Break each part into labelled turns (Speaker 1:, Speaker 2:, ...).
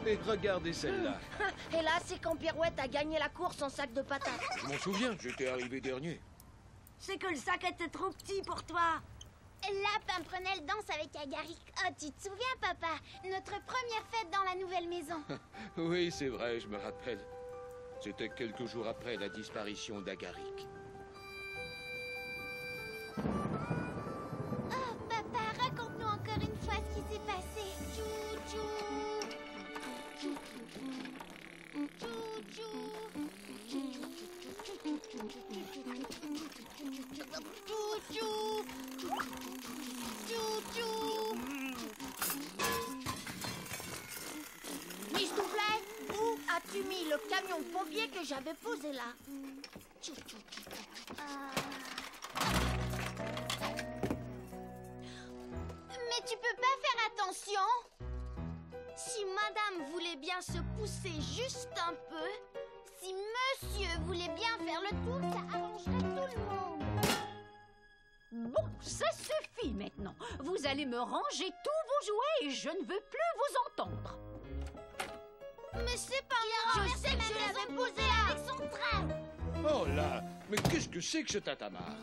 Speaker 1: Et regardez celle-là.
Speaker 2: Et là, c'est quand Pirouette a gagné la course en sac de patates.
Speaker 1: Je m'en souviens, j'étais arrivé dernier.
Speaker 3: C'est que le sac était trop petit pour toi.
Speaker 4: Là, Pimprenelle danse avec Agaric. Oh, tu te souviens, papa? Notre première fête dans la nouvelle maison.
Speaker 1: Oui, c'est vrai, je me rappelle. C'était quelques jours après la disparition d'Agaric.
Speaker 4: Oh, papa, raconte-nous encore une fois ce qui s'est passé. Chou-chou.
Speaker 2: Mistouflet, où as-tu mis le camion de pompier que j'avais posé là?
Speaker 4: Mais tu peux pas faire attention? Si madame voulait bien se pousser juste un peu, si monsieur voulait bien faire le tour, ça arrangerait tout le monde.
Speaker 5: Bon, ça suffit maintenant. Vous allez me ranger tous vos jouets et je ne veux plus vous entendre.
Speaker 4: Mais c'est pas moi. Je sais que je l'avais posé avec son train.
Speaker 1: Oh là, mais qu'est-ce que c'est que ce tatamar?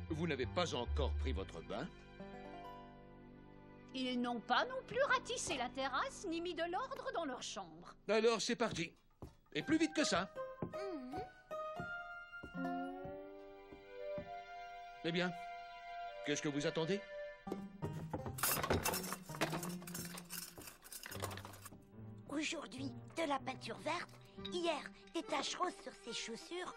Speaker 1: Vous n'avez pas encore pris votre bain?
Speaker 5: Ils n'ont pas non plus ratissé la terrasse ni mis de l'ordre dans leur chambre.
Speaker 1: Alors c'est parti. Et plus vite que ça. Eh bien, qu'est-ce que vous attendez?
Speaker 3: Aujourd'hui, de la peinture verte. Hier, des taches roses sur ses chaussures.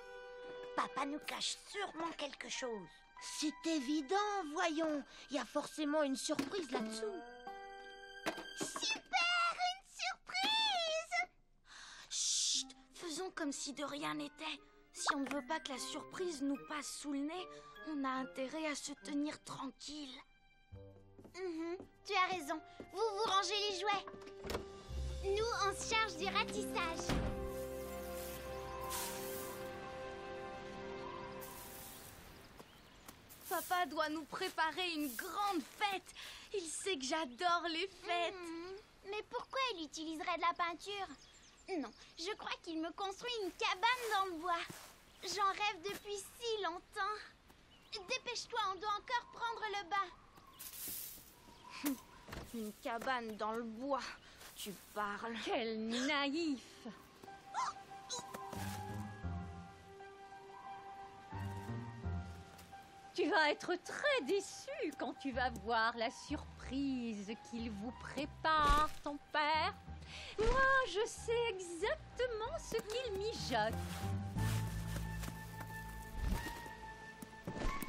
Speaker 3: Papa nous cache sûrement quelque chose.
Speaker 2: C'est évident, voyons. Il y a forcément une surprise là-dessous.
Speaker 4: Super, une surprise!
Speaker 3: Chut, faisons comme si de rien n'était. Si on ne veut pas que la surprise nous passe sous le nez, on a intérêt à se tenir tranquille.
Speaker 4: Tu as raison. Vous rangez les jouets. Nous, on se charge du ratissage.
Speaker 3: Papa doit nous préparer une grande fête. Il sait que j'adore les fêtes.
Speaker 4: Mais pourquoi il utiliserait de la peinture? Non, je crois qu'il me construit une cabane dans le bois. J'en rêve depuis si longtemps. Dépêche-toi, on doit encore prendre le bain.
Speaker 3: Une cabane dans le bois. Tu parles.
Speaker 5: Quel naïf! Tu vas être très déçu quand tu vas voir la surprise qu'il vous prépare, ton père. Moi, je sais exactement ce qu'il mijote.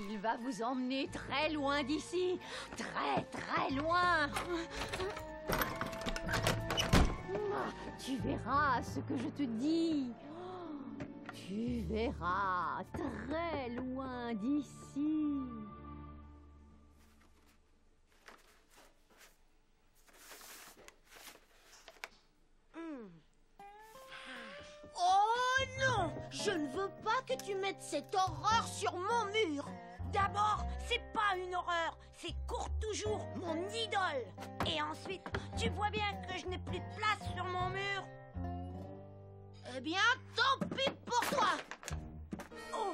Speaker 5: Il va vous emmener très loin d'ici. Très, très loin. Tu verras ce que je te dis. Tu verras très loin d'ici.
Speaker 2: Oh non! Je ne veux pas que tu mettes cette horreur sur mon mur.
Speaker 3: D'abord, c'est pas une horreur, c'est Court Toujours, mon idole. Et ensuite, tu vois bien que je n'ai plus de place sur mon mur.
Speaker 2: Eh bien, tant pis pour toi.
Speaker 3: Oh!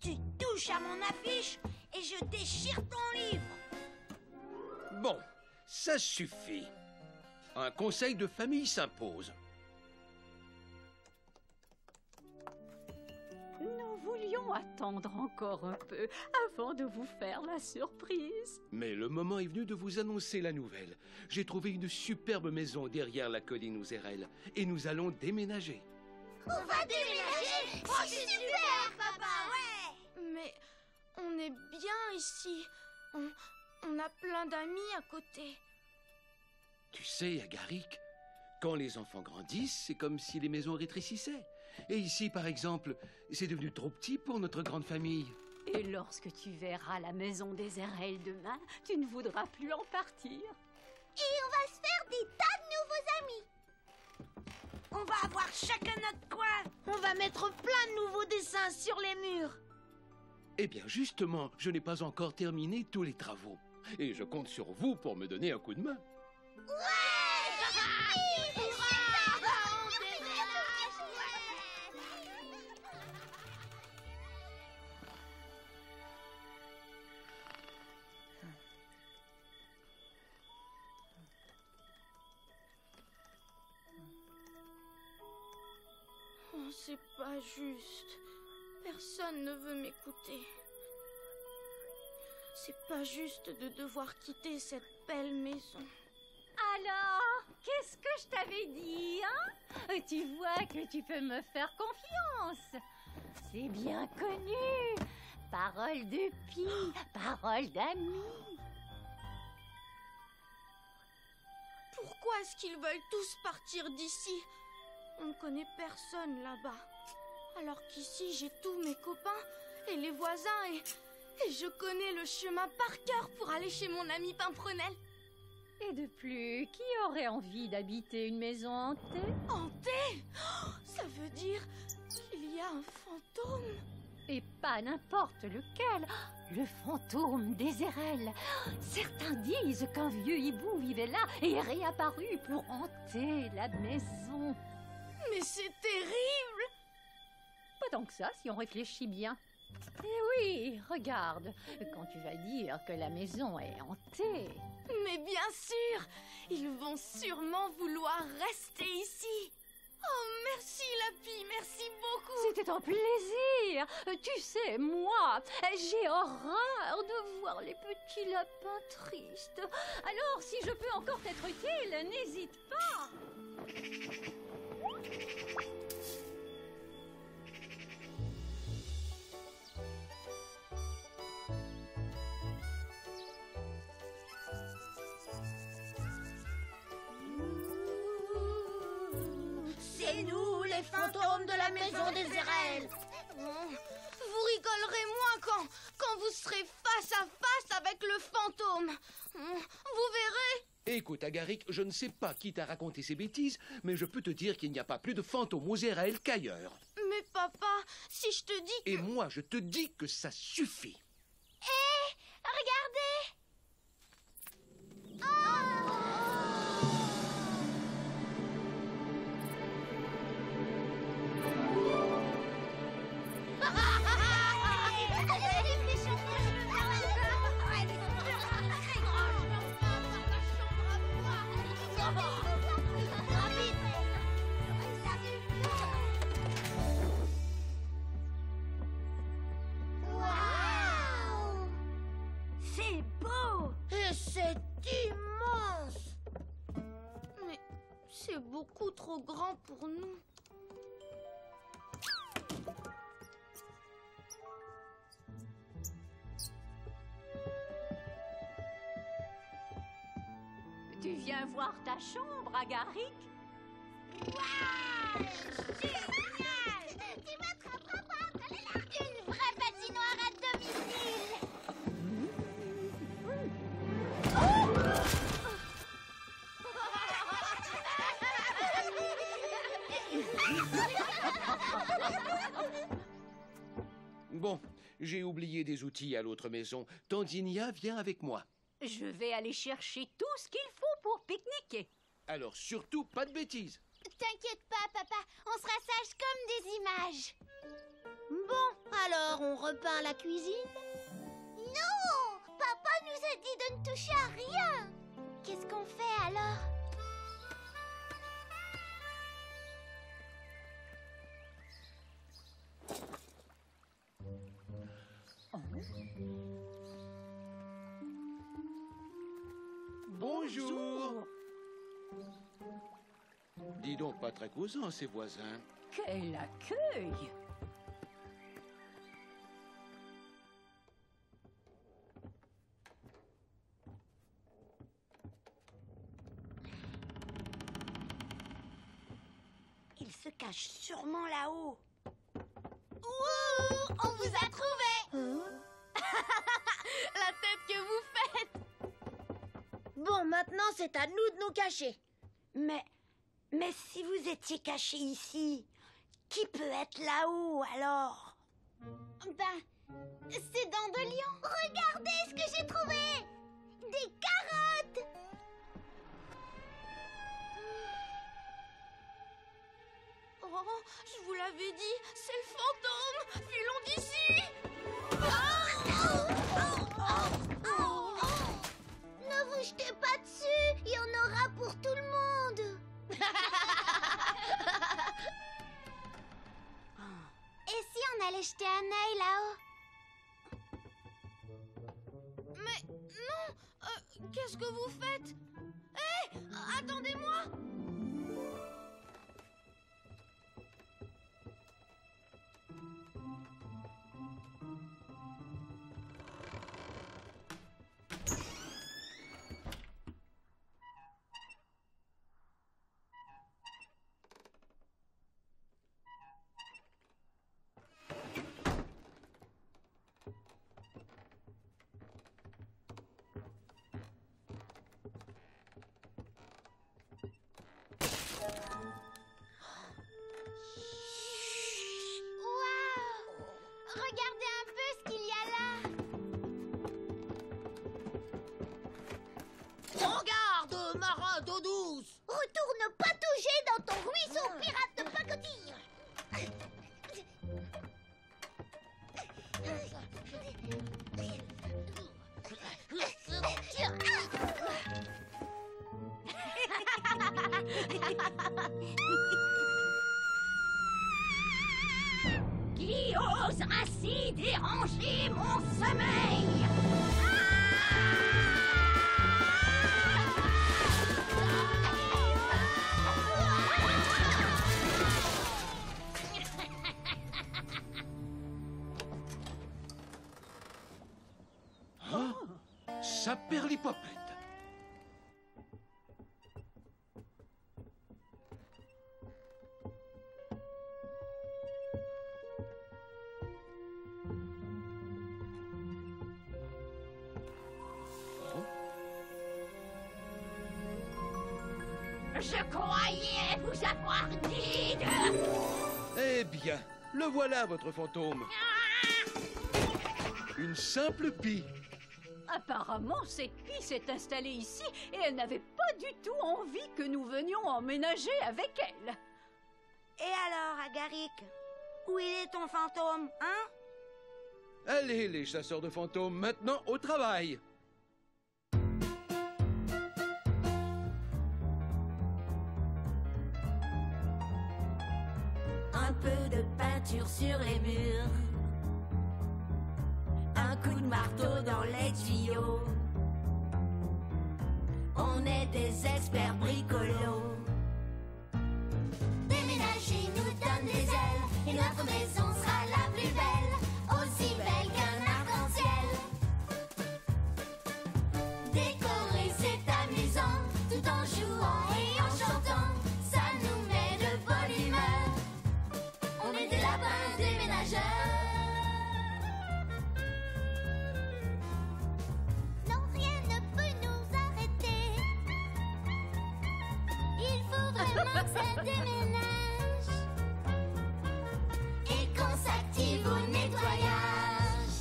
Speaker 3: Tu touches à mon affiche et je déchire ton livre.
Speaker 1: Bon, ça suffit. Un conseil de famille s'impose.
Speaker 5: Nous voulions attendre encore un peu avant de vous faire la surprise.
Speaker 1: Mais le moment est venu de vous annoncer la nouvelle. J'ai trouvé une superbe maison derrière la colline aux Érelles et nous allons déménager.
Speaker 4: On va déménager. Oh, c'est super, papa.
Speaker 3: Ouais! Mais on est bien ici. On a plein d'amis à côté.
Speaker 1: Tu sais, Agaric, quand les enfants grandissent, c'est comme si les maisons rétrécissaient. Et ici, par exemple, c'est devenu trop petit pour notre grande famille.
Speaker 5: Et lorsque tu verras la maison des Érelles demain, tu ne voudras plus en partir.
Speaker 4: Et on va se faire des tas de nouveaux amis.
Speaker 3: On va avoir chacun notre coin.
Speaker 2: On va mettre plein de nouveaux dessins sur les murs.
Speaker 1: Eh bien, justement, je n'ai pas encore terminé tous les travaux. Et je compte sur vous pour me donner un coup de main.
Speaker 3: Oh, c'est pas juste. Personne ne veut m'écouter. C'est pas juste de devoir quitter cette belle maison.
Speaker 5: Alors, qu'est-ce que je t'avais dit, hein? Tu vois que tu peux me faire confiance. C'est bien connu. Parole de pie, parole d'ami.
Speaker 3: Pourquoi est-ce qu'ils veulent tous partir d'ici? On ne connaît personne là-bas. Alors qu'ici, j'ai tous mes copains et les voisins et je connais le chemin par cœur pour aller chez mon ami Pimprenel.
Speaker 5: Et de plus, qui aurait envie d'habiter une maison hantée?
Speaker 3: Hantée? Oh, ça veut dire qu'il y a un fantôme.
Speaker 5: Et pas n'importe lequel. Le fantôme d'Ezerel. Certains disent qu'un vieux hibou vivait là et est réapparu pour hanter la maison.
Speaker 3: Mais c'est terrible!
Speaker 5: Pas tant que ça, si on réfléchit bien. Eh oui, regarde, quand tu vas dire que la maison est hantée...
Speaker 3: Mais bien sûr! Ils vont sûrement vouloir rester ici. Oh, merci Lapi, merci beaucoup!
Speaker 5: C'était un plaisir. Tu sais, moi, j'ai horreur de voir les petits lapins tristes. Alors, si je peux encore t'être utile, n'hésite pas.
Speaker 2: C'est nous, les fantômes de la maison des Zérel.
Speaker 3: Vous rigolerez moins quand vous serez face à face avec le fantôme. Vous verrez.
Speaker 1: Écoute, Agaric, je ne sais pas qui t'a raconté ces bêtises, mais je peux te dire qu'il n'y a pas plus de fantômes aux Zérel qu'ailleurs.
Speaker 3: Mais papa, si je te dis que...
Speaker 1: Et moi, je te dis que ça suffit.
Speaker 4: Hé, regardez!
Speaker 2: C'est beau! Et c'est immense!
Speaker 3: Mais c'est beaucoup trop grand pour nous.
Speaker 5: Tu viens voir ta chambre, Agaric?
Speaker 4: Waouh! Génial! Tu m'attraperas pas! Une vraie patinoire à domicile!
Speaker 1: Bon, j'ai oublié des outils à l'autre maison. Tandinia, viens avec moi.
Speaker 5: Je vais aller chercher tout ce qu'il faut pour pique-niquer.
Speaker 1: Alors surtout, pas de bêtises.
Speaker 4: T'inquiète pas, papa, on sera sages comme des images.
Speaker 2: Bon, alors on repeint la cuisine?
Speaker 4: Non! Papa nous a dit de ne toucher à rien. Qu'est-ce qu'on fait alors?
Speaker 1: Bonjour. Dis donc, pas très causant, ces voisins.
Speaker 5: Quel accueil!
Speaker 2: Il se cache sûrement là-haut.
Speaker 4: Ouh, on vous a trouvé!
Speaker 3: La tête que vous faites!
Speaker 2: Bon, maintenant c'est à nous de nous cacher. Mais si vous étiez caché ici, qui peut être là-haut alors?
Speaker 4: Ben, c'est Dandelion. Regardez ce que j'ai trouvé!
Speaker 3: Qu'est-ce que vous faites? Hé! Attendez-moi!
Speaker 4: Waouh! Regardez un peu ce qu'il y a là.
Speaker 6: Prends garde, marin d'eau douce!
Speaker 4: Retourne pas toucher dans ton ruisseau pirate de pacotille.
Speaker 5: Qui ose ainsi déranger mon sommeil?
Speaker 1: Hein? Saperlipopette.
Speaker 5: Je croyais vous avoir dit de...
Speaker 1: Eh bien, le voilà, votre fantôme. Une simple pie.
Speaker 5: Apparemment, cette fille s'est installée ici et elle n'avait pas du tout envie que nous venions emménager avec elle.
Speaker 2: Et alors, Agaric, où il est ton fantôme, hein?
Speaker 1: Allez, les chasseurs de fantômes, maintenant au travail.
Speaker 7: Un peu de peinture sur les murs, un coup de marteau dans les tuyaux. On est des experts bricolos.
Speaker 4: Déménager nous donne des ailes et notre maison sera la plus belle, aussi belle qu'un arc-en-ciel. Décorer c'est amusant, tout en jouant et en chantant, ça nous met de bonne humeur. On est des lapins déménageurs. Non, rien ne peut nous arrêter. Il faut vraiment que ça déménage et qu'on s'active au nettoyage.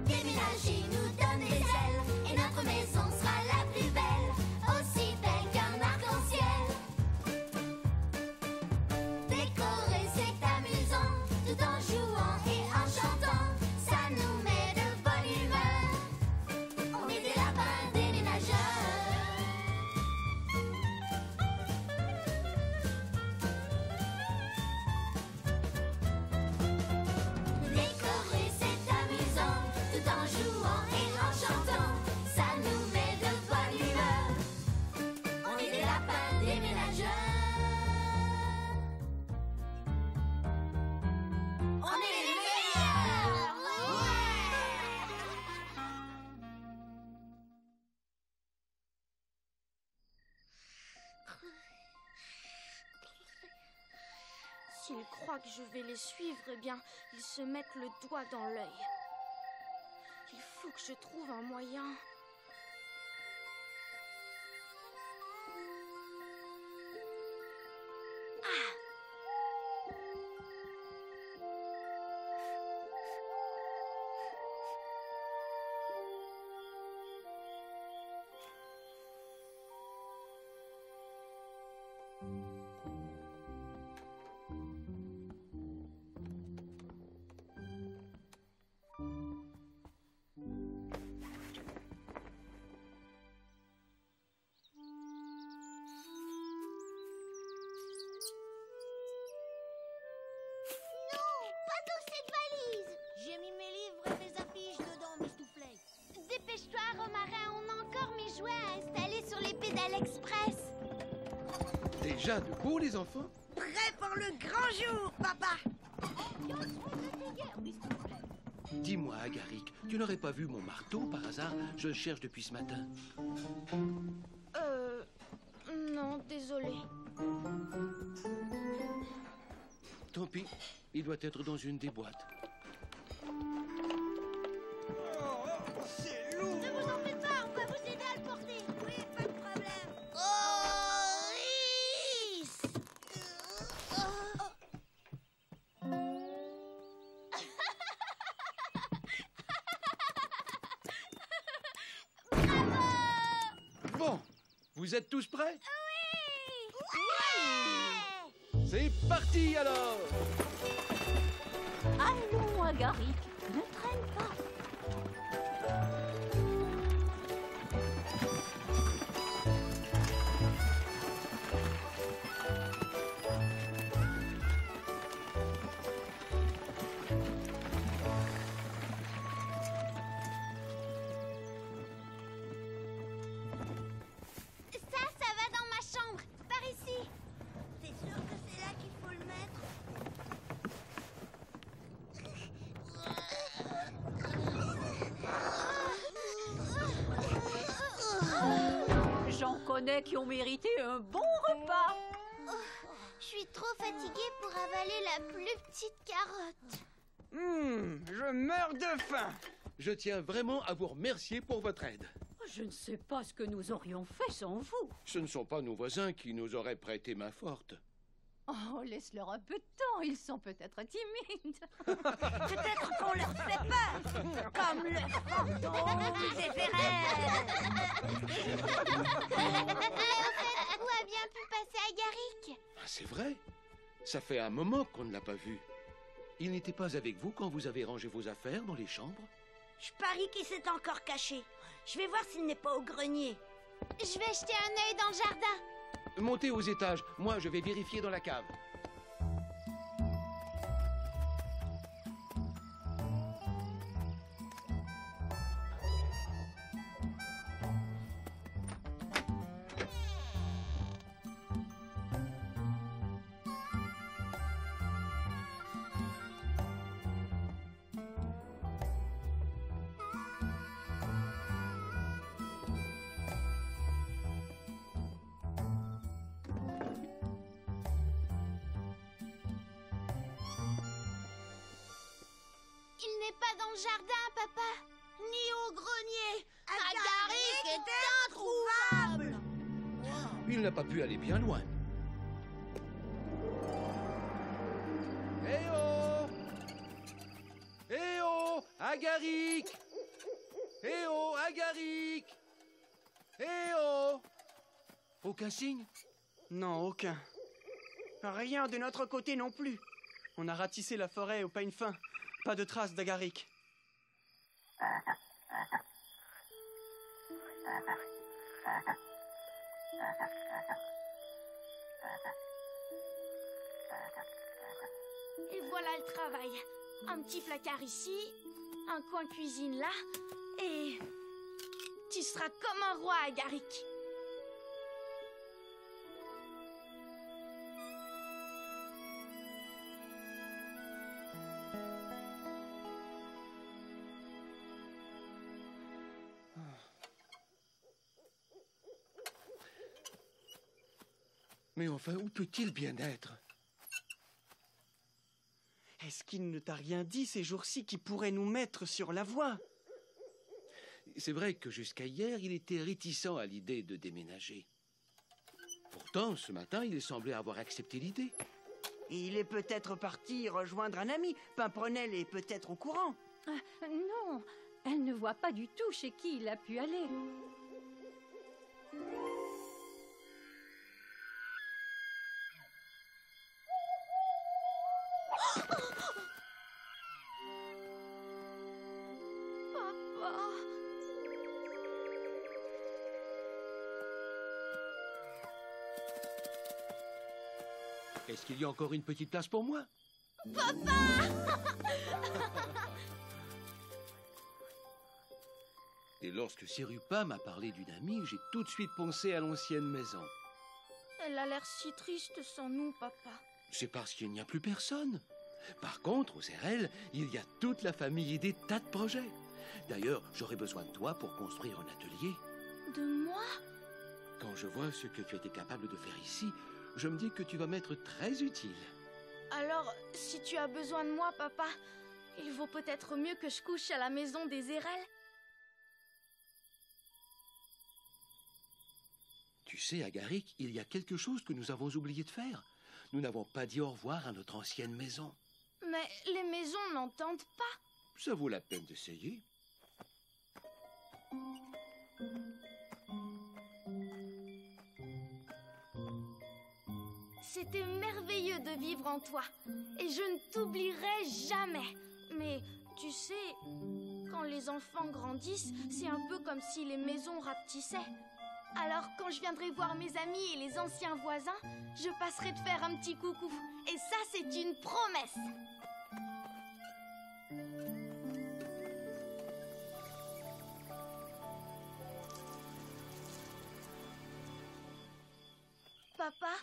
Speaker 4: Déménager nous donne des ailes et notre maison sera la plus belle, aussi belle qu'un arc-en-ciel. Décorer c'est amusant, tout en jouant et en chantant, ça nous met de bonne humeur. On est des lapins déménageurs. Décorer c'est amusant, tout en jouant et en chantant, ça nous met de bonne humeur. On est des lapins déménageurs. On est les meilleurs.
Speaker 3: S'ils croient que je vais les suivre, eh bien, ils se mettent le doigt dans l'œil. Il faut que je trouve un moyen.
Speaker 4: modèle express.
Speaker 1: Déjà debout, les enfants?
Speaker 2: Prêt pour le grand jour, papa.
Speaker 1: Dis-moi, Agaric, tu n'aurais pas vu mon marteau par hasard? Je le cherche depuis ce matin.
Speaker 3: Non, désolé.
Speaker 1: Tant pis, il doit être dans une des boîtes.
Speaker 6: C'est lourd.
Speaker 4: Ne vous en faites pas, on va vous aider à le porter.
Speaker 2: Oui, pas de problème.
Speaker 4: Oh, Is.
Speaker 1: Bon, vous êtes tous prêts?
Speaker 4: Ouais.
Speaker 1: C'est parti alors!
Speaker 5: Allons, Agaric, ne traîne pas.
Speaker 4: Ça va dans ma chambre. Par ici.
Speaker 2: T'es sûr que c'est là qu'il faut le mettre?
Speaker 5: J'en connais qui ont mérité un bon repas.
Speaker 4: Je suis trop fatiguée pour avaler la plus petite carotte.
Speaker 6: Je meurs de faim.
Speaker 1: Je tiens vraiment à vous remercier pour votre aide.
Speaker 5: Je ne sais pas ce que nous aurions fait sans vous.
Speaker 1: Ce ne sont pas nos voisins qui nous auraient prêté main forte.
Speaker 5: Oh, laisse-leur un peu de temps, ils sont peut-être timides.
Speaker 2: Peut-être qu'on leur fait peur, comme le fantôme Zéphérin.
Speaker 4: Où a bien pu passer Agaric?
Speaker 1: Ah, c'est vrai. Ça fait un moment qu'on ne l'a pas vu. Il n'était pas avec vous quand vous avez rangé vos affaires dans les chambres?
Speaker 2: Je parie qu'il s'est encore caché. Je vais voir s'il n'est pas au grenier.
Speaker 4: Je vais jeter un œil dans le jardin.
Speaker 1: Montez aux étages. Moi, je vais vérifier dans la cave.
Speaker 4: Il n'est pas dans le jardin, papa.
Speaker 2: Ni au grenier.
Speaker 4: Agaric est
Speaker 2: introuvable.
Speaker 1: Il n'a pas pu aller bien loin. Eh oh! Eh oh! Agaric! Eh oh! Agaric! Eh oh! Aucun signe?
Speaker 6: Non, aucun. Rien de notre côté non plus. On a ratissé la forêt au peigne fin. Pas de traces d'Agaric.
Speaker 3: Et voilà le travail. Un petit placard ici, un coin cuisine là, et tu seras comme un roi, Agaric.
Speaker 1: Mais enfin, où peut-il bien être?
Speaker 6: Est-ce qu'il ne t'a rien dit ces jours-ci qui pourrait nous mettre sur la voie?
Speaker 1: C'est vrai que jusqu'à hier, il était réticent à l'idée de déménager. Pourtant, ce matin, il semblait avoir accepté l'idée.
Speaker 6: Et il est peut-être parti rejoindre un ami. Pimprenelle est peut-être au courant.
Speaker 5: Non, elle ne voit pas du tout chez qui il a pu aller.
Speaker 3: Papa.
Speaker 1: Est-ce qu'il y a encore une petite place pour moi? Et lorsque Sirupa m'a parlé d'une amie, j'ai tout de suite pensé à l'ancienne maison.
Speaker 3: Elle a l'air si triste sans nous, papa.
Speaker 1: C'est parce qu'il n'y a plus personne. Par contre, aux RL, il y a toute la famille et des tas de projets. D'ailleurs, j'aurai besoin de toi pour construire un atelier.
Speaker 3: De moi?
Speaker 1: Quand je vois ce que tu étais capable de faire ici, je me dis que tu vas m'être très utile.
Speaker 3: Alors, si tu as besoin de moi, papa, il vaut peut-être mieux que je couche à la maison des RL.
Speaker 1: Tu sais, Agarik, il y a quelque chose que nous avons oublié de faire. Nous n'avons pas dit au revoir à notre ancienne maison.
Speaker 3: Mais les maisons n'entendent pas.
Speaker 1: Ça vaut la peine d'essayer.
Speaker 3: C'était merveilleux de vivre en toi. Et je ne t'oublierai jamais. Mais tu sais, quand les enfants grandissent, c'est un peu comme si les maisons rapetissaient. Alors, quand je viendrai voir mes amis et les anciens voisins, je passerai te faire un petit coucou. Et ça, c'est une promesse. Papa,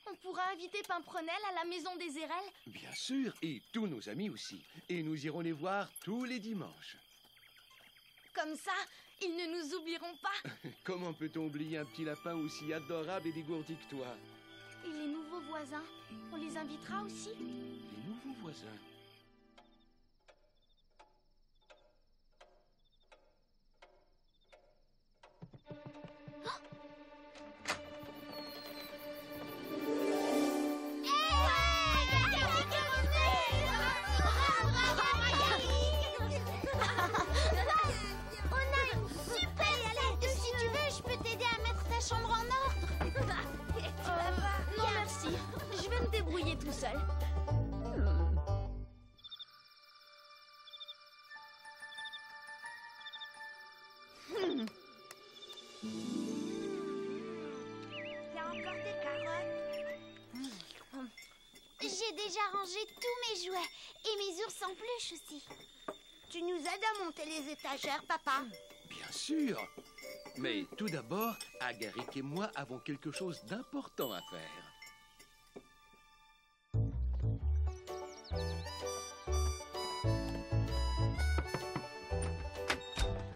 Speaker 3: on pourra inviter Pimprenel à la maison des RL?
Speaker 1: Bien sûr, et tous nos amis aussi. Et nous irons les voir tous les dimanches.
Speaker 3: Comme ça, ils ne nous oublieront pas.
Speaker 1: Comment peut-on oublier un petit lapin aussi adorable et dégourdi que toi?
Speaker 3: Et les nouveaux voisins, on les invitera aussi?
Speaker 1: Les nouveaux voisins?
Speaker 3: Chambre en ordre. Non merci, je vais me débrouiller tout seul.
Speaker 2: Il y a encore des carottes.
Speaker 4: J'ai déjà rangé tous mes jouets et mes ours en peluche aussi.
Speaker 2: Tu nous aides à monter les étagères, papa?
Speaker 1: Bien sûr. Mais tout d'abord, Agarik et moi avons quelque chose d'important à faire.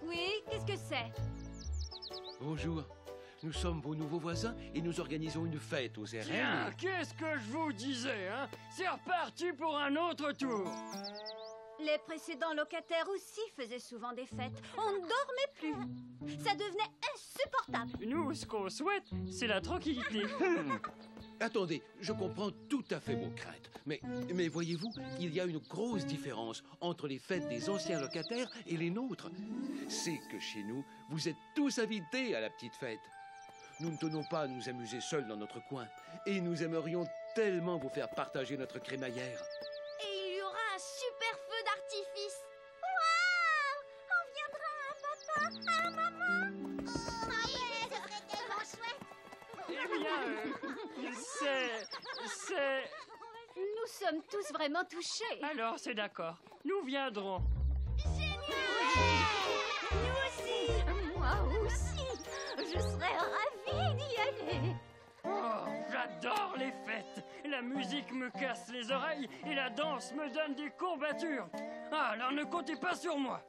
Speaker 5: Oui, qu'est-ce que c'est?
Speaker 1: Bonjour. Nous sommes vos nouveaux voisins et nous organisons une fête aux RL.
Speaker 8: Tiens, qu'est-ce que je vous disais, hein? C'est reparti pour un autre tour.
Speaker 5: Les précédents locataires aussi faisaient souvent des fêtes. On ne dormait plus. Ça devenait insupportable.
Speaker 8: Nous, ce qu'on souhaite, c'est la tranquillité.
Speaker 1: Attendez, je comprends tout à fait vos craintes. Mais voyez-vous, il y a une grosse différence entre les fêtes des anciens locataires et les nôtres. C'est que chez nous, vous êtes tous invités à la petite fête. Nous ne tenons pas à nous amuser seuls dans notre coin. Et nous aimerions tellement vous faire partager notre crémaillère.
Speaker 3: Et il y aura un super feu d'artifice.
Speaker 4: Waouh! On viendra à papa, à maman. Oh, ce serait tellement chouette.
Speaker 8: Eh bien, c'est...
Speaker 5: Nous sommes tous vraiment touchés.
Speaker 8: Alors, c'est d'accord. Nous viendrons.
Speaker 5: Moi aussi. Je serais ravie d'y aller.
Speaker 8: Oh, j'adore les fêtes. La musique me casse les oreilles et la danse me donne des courbatures. Ah, alors ne comptez pas sur moi.